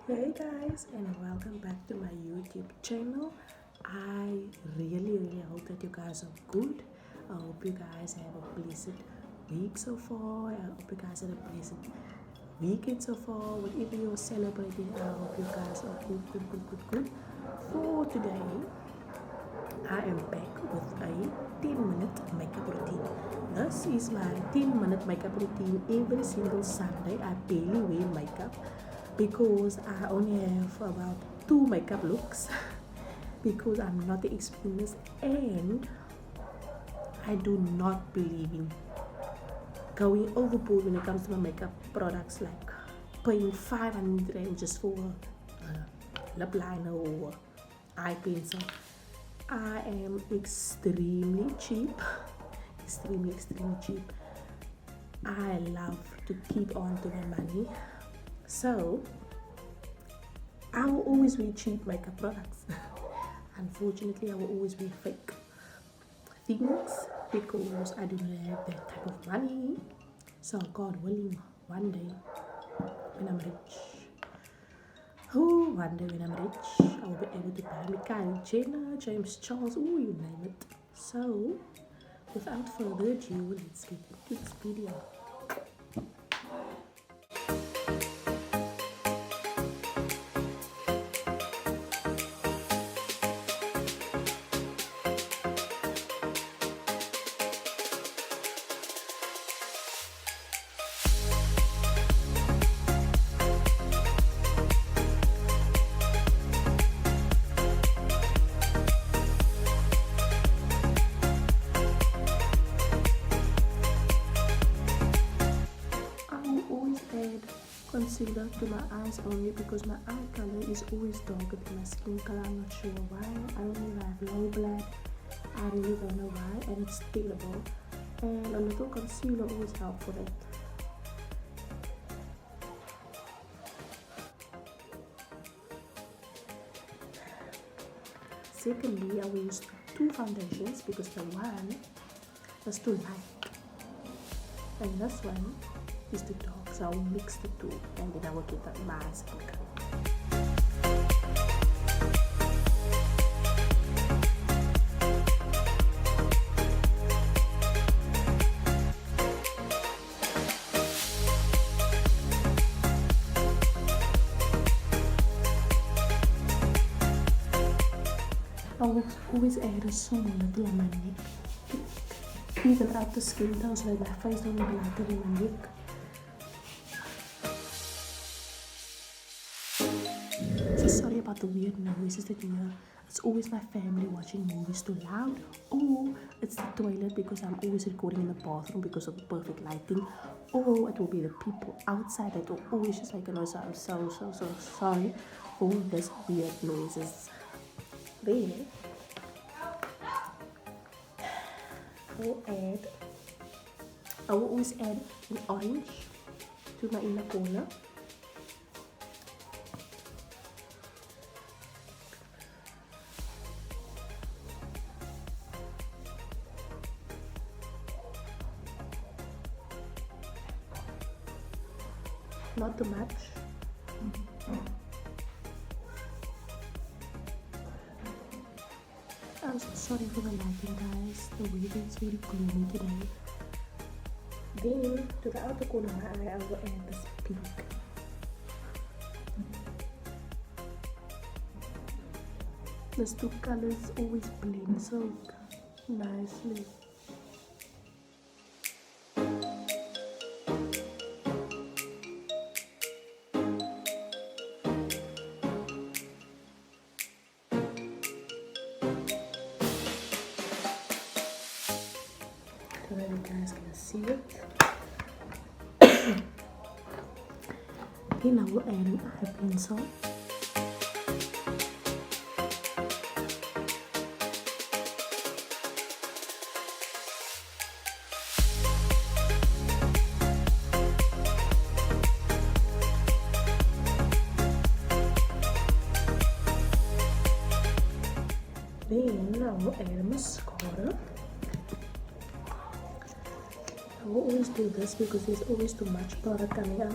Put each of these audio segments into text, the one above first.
Hey guys, and welcome back to my YouTube channel. I really hope that you guys are good. I hope you guys have a blessed week so far. I hope you guys had a blessed weekend so far. Whatever you're celebrating, I hope you guys are good. For today, I am back with a 10-minute makeup routine. This is my 10-minute makeup routine. Every single Sunday, I barely wear makeup because I only have about 2 makeup looks because I'm not experienced and I do not believe in going overboard when it comes to my makeup products, like paying 500 Rand just for a lip liner or eye pencil. I am extremely cheap. extremely cheap. I love to keep on to my money, so I will always wear cheap makeup products. Unfortunately, I will always wear fake things because I do not have that type of money. So God willing, one day when I'm rich, one day when I'm rich, I will be able to buy me Kylie Jenner, James Charles, you name it. So, without further ado, let's get into this video. Concealer to my eyes only because my eye color is always darker than my skin color. I'm not sure why. I don't know if I have low blood. I really don't know why, and it's terrible. And a little concealer always helps for that. Secondly, I will use 2 foundations because the one is too light and this one is too dark. So I will mix the two and then I will get my skin color. I will always add a small little on my neck, even out the skin tone so that my face don't be lighter than my neck. So sorry about the weird noises that you hear. It's always my family watching movies too loud, or it's the toilet because I'm always recording in the bathroom because of the perfect lighting, or it will be the people outside that will always just make a noise. So I'm so sorry for these weird noises. Then I will always add an orange to my inner corner. Not too much. I'm so sorry for the lighting, guys. The weather is very gloomy today. Then, to the outer corner of my eye, I will add this pink. These two colors always blend so nicely. So that you guys can see it. Then I will add an eye pencil. Then I will add a mascara. I will always do this because there's always too much product coming out.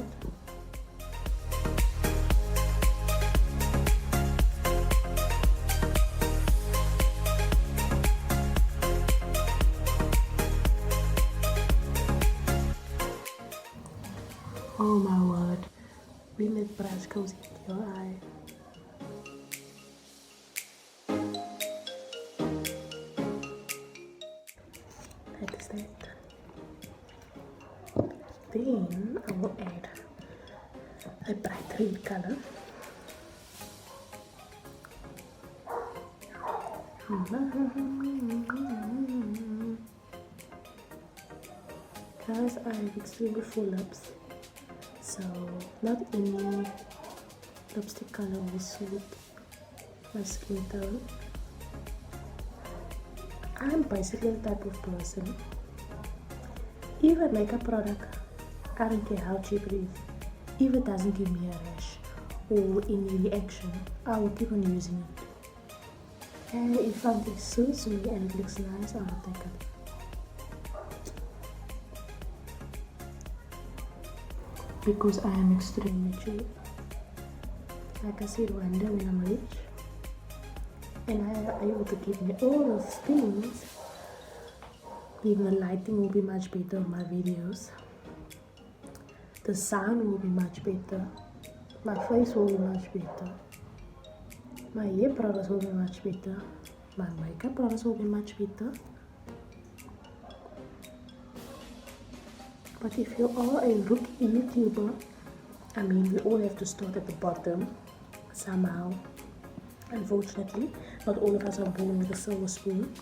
Oh my word. When that brush goes into your eye. That is that. Then I will add a bright red color. Guys, I have extremely full lips, so not any lipstick color will suit my skin tone. I'm basically the type of person, even makeup product, I don't care how cheap it is, if it doesn't give me a rash or any reaction, I will keep on using it. And if something suits me and it looks nice, I will take it. Because I am extremely cheap. Like I said, one day when I'm rich and I are able to give me all those things, even the lighting will be much better on my videos. The sound will be much better. My face will be much better. My hair products will be much better. My makeup products will be much better. But if you are a rookie YouTuber, I mean, we all have to start at the bottom somehow. Unfortunately, not all of us are born with a silver spoon.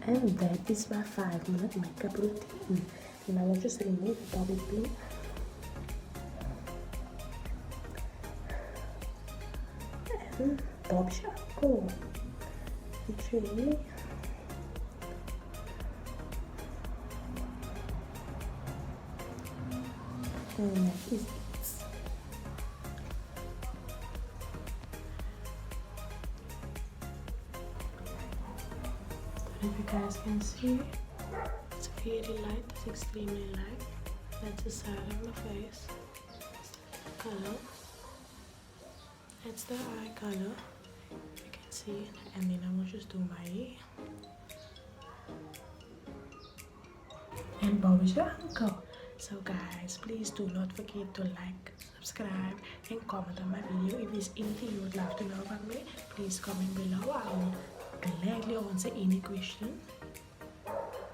And that is my 5-minute makeup routine. And I will just remove the bobby pin. And bob shampoo. Literally. And that is it. If you guys can see, it's very light, it's extremely light. That's the side of my face. Color. That's the eye color. You can see, and then I will just do my hair. And bob is your uncle. So guys, please do not forget to like, subscribe and comment on my video. If there's anything you would love to know about me, please comment below. I will gladly answer any question.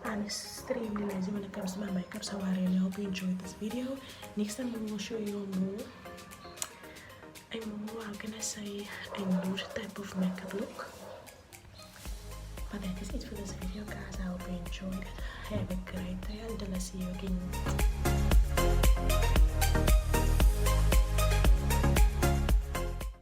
I'm extremely lazy when it comes to my makeup, so I really hope you enjoyed this video. Next time we will show you a more, how can I say, a nude type of makeup look. But that is it for this video, guys. I hope you enjoyed it. Have a great day until I see you again.